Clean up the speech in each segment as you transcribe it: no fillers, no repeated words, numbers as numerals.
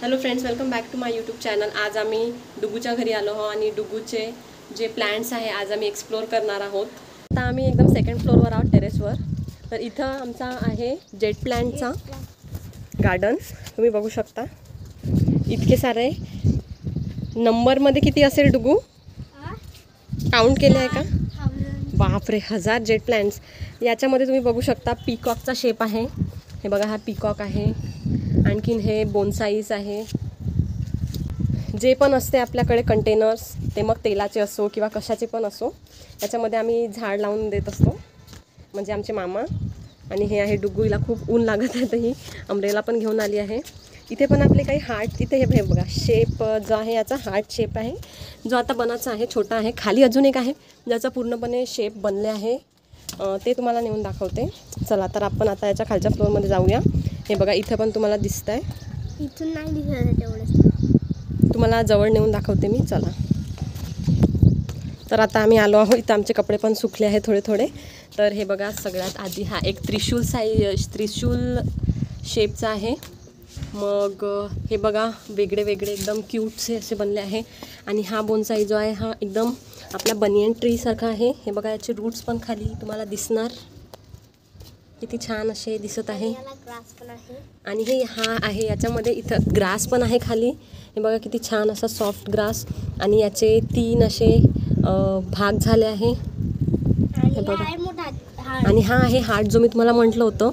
Hello friends, welcome back to my YouTube channel. आज आम्ही डुगूच्या घरी आलो आहोत आणि डुगूचे जे प्लॅन्ट्स आहे आज आम्ही एक्सप्लोअर करणार आहोत. आता आम्ही एकदम सेकंड फ्लोअरवर आहोत, टेरेसवर. तर इथं आमचा आहे जेट प्लॅन्टचा गार्डन. तुम्ही बघू शकता इतके सारे. नंबरमध्ये किती असेल डुगू? काउंट केले आहे का? बापरे, 1000 जेट प्लॅन्ट्स. याच्यामध्ये तुम्ही बघू शकता पीकॉकचा शेप आहे. हे बघा, हा पीकॉक आहे. आणखीन हे बोनसाईज आहे. जे पण असते आपल्याकडे कंटेनर्स, ते मग तेलाचे असो किंवा कशाचे पण असो, याच्यामध्ये आम्ही झाड लावून देत असतो, म्हणजे आमचे मामा. आणि हे आहे डुगूला खूप ऊन लागत आहे, तर ही अम्ब्रेला पण घेऊन आली आहे. इथे पण आपले काही हार्ट, इथे हे बघा शेप जो आहे याचा हार्ट शेप आहे, जो आता बनायचा आहे, छोटा आहे. खाली अजून एक आहे ज्याचा पूर्णपणे शेप बनले आहे, ते तुम्हाला नेऊन दाखवते. चला तर आपण आता याच्या खालच्या फ्लोअरमध्ये जाऊया. हे बघा, इथं पण तुम्हाला दिसत आहे. इथून नाही दिसत तेवढंच, तुम्हाला जवळ नेऊन दाखवते मी. चला तर आता आम्ही आलो आहोत. इथं आमचे कपडे पण सुकले आहेत थोडे थोडे. तर हे बघा, सगळ्यात आधी हा एक त्रिशूल शेपचा आहे. मग हे बघा, वेगळे वेगळे एकदम क्यूटसे असे बनले आहे. आणि हा बोनसाई जो आहे हा एकदम आपल्या बनियन ट्रीसारखा आहे. हे बघा, याचे रूट्स पण खाली तुम्हाला दिसणार, किती छान असे दिसत आहे. आणि हे हा आहे, याच्यामध्ये इथं ग्रास पण आहे खाली. हे बघा किती छान असा सॉफ्ट ग्रास. आणि याचे 3 असे भाग झाले आहे. हे बघा, आणि हा आहे हार्ट जो मी तुम्हाला म्हटलं होतं.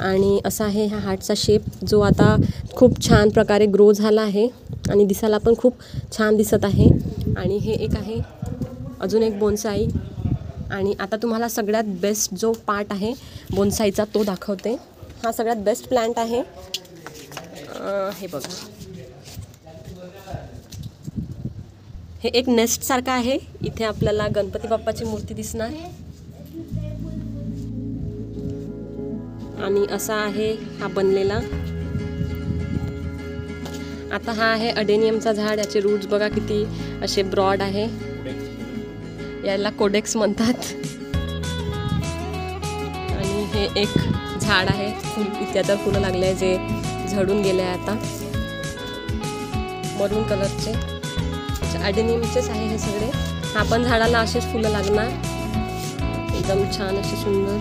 आणि असा आहे हा हार्टचा शेप, जो आता खूप छान प्रकारे ग्रो झाला आहे आणि दिसायला पण खूप छान दिसत आहे. आणि हे एक आहे अजून एक बोनसाई. आणि आता तुम्हाला सगळ्यात बेस्ट जो पार्ट आहे बोनसाईचा तो दाखवते. हा सगळ्यात बेस्ट प्लांट आहे. हे बघा, हे एक नेस्ट सारखा आहे. इथे आपल्याला गणपती बाप्पाची मूर्ती दिसणार. आणि असा आहे हा बनलेला. आता हा आहे अडेनियमचा झाड. याचे रूट्स बघा किती असे ब्रॉड आहे. याला कोडेक्स म्हणतात. आणि हे एक झाड आहे, त्याच्यावर फुलं लागले आहे, जे झडून गेले आहे आता, मरून कलरचे. अडेनियमचेच आहे हे सगळे. हा पण झाडाला असेच फुलं लागणार, एकदम छान असे सुंदर.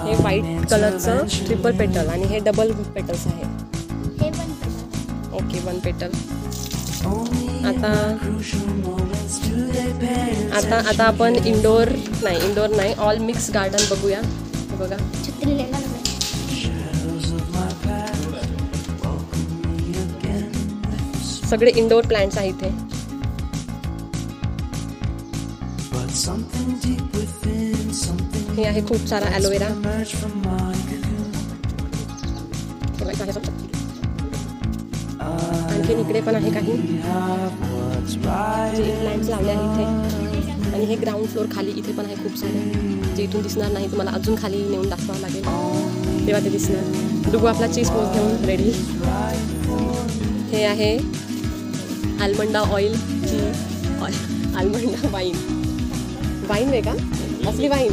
हे व्हाईट कलरचं ट्रिपल पेटल आणि हे डबल पेटल्स आहे. ओके, 1 पेटल. आता आपण इंडोर नाही ऑल मिक्स गार्डन बघूया. हे बघा, सगळे इंडोर प्लांट्स आहेत इथे. हे आहे खूप सारा ॲलोवेरा. आणखीन इकडे पण आहे काही जे प्लांट्स लावले आहे इथे. आणि हे ग्राउंड फ्लोअर खाली इथे पण आहे खूप सारे, जे इथून दिसणार नाही. तुम्हाला अजून खाली नेऊन दाखवावं लागेल, तेव्हा ते दिसणार. डुगू आपला चीज पोस्ट घेऊन रेडी. हे आहे आल्मंडा ऑइलची आल्मंडा वाईन आहे का? असली वाईन?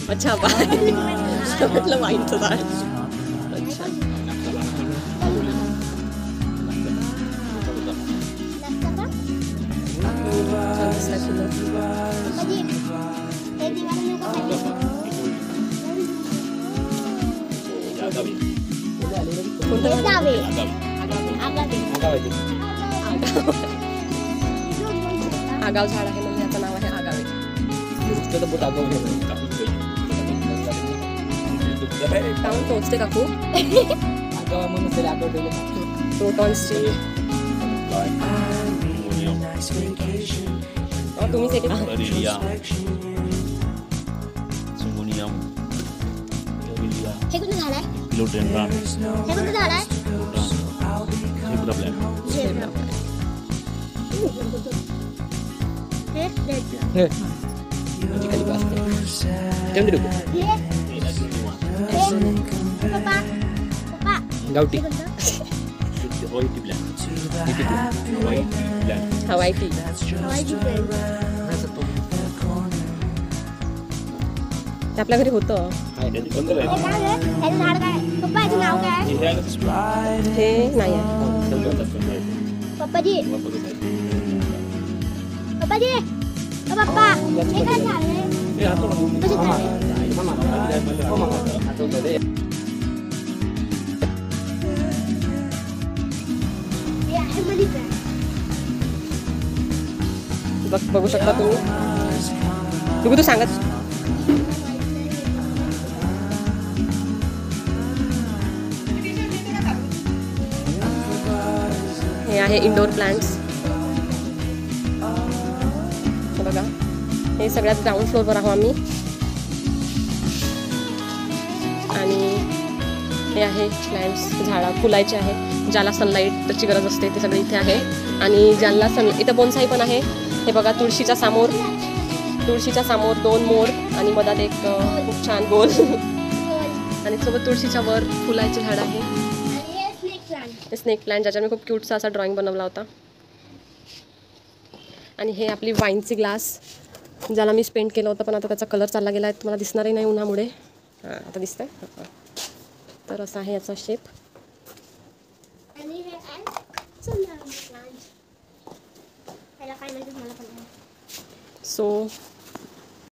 अच्छा, वाईन म्हटलं, वाईनचं झाड. अच्छा, आगाव झाड आहे, म्हणजे याचं नाव आहे आगावे. काऊन टोचते काकू? प्रोटॉन्सची तुम्ही हे कोणतं झाड आहे? हे कोणतं झाड आहे? गावठी हवाई टी. ते आपल्या घरी होतं. हे काय रे? ह्याचं झाड काय? पप्पा याचं नाव काय? हे नाही आहे. पप्पाजी पप्पाजी ओ पप्पा हे काय झाड आहे? कशी झाड आहे? हे आहे मनीच आहे. बघू शकता तुम्ही. डुगू तू सांगत. हे आहे इंडोर प्लांट्स. बघा हे सगळ्यात ग्राउंड फ्लोअरवर आहो आम्ही. आणि हे आहे प्लांट्स, झाडं फुलायचे आहे. ज्याला सनलाईटची गरज असते ते सगळे इथे आहे. आणि ज्यांना इथं बोनसाई पण आहे. हे बघा तुळशीच्या समोर 2 मोर आणि मधात एक खूप छान गोल आणि सोबत तुळशीच्या वर फुलाचे झाड आहे. स्नेक प्लांट ज्याच्यात मी खूप क्यूटचा असा ड्रॉइंग बनवला होता. आणि हे आपली वाईनची ग्लास ज्याला मी पेंट केलं होतं, पण आता त्याचा कलर चालला गेला आहे. तुम्हाला दिसणारही नाही उन्हामुळे. हां आता दिसतंय. तर असा आहे याचा शेप. सो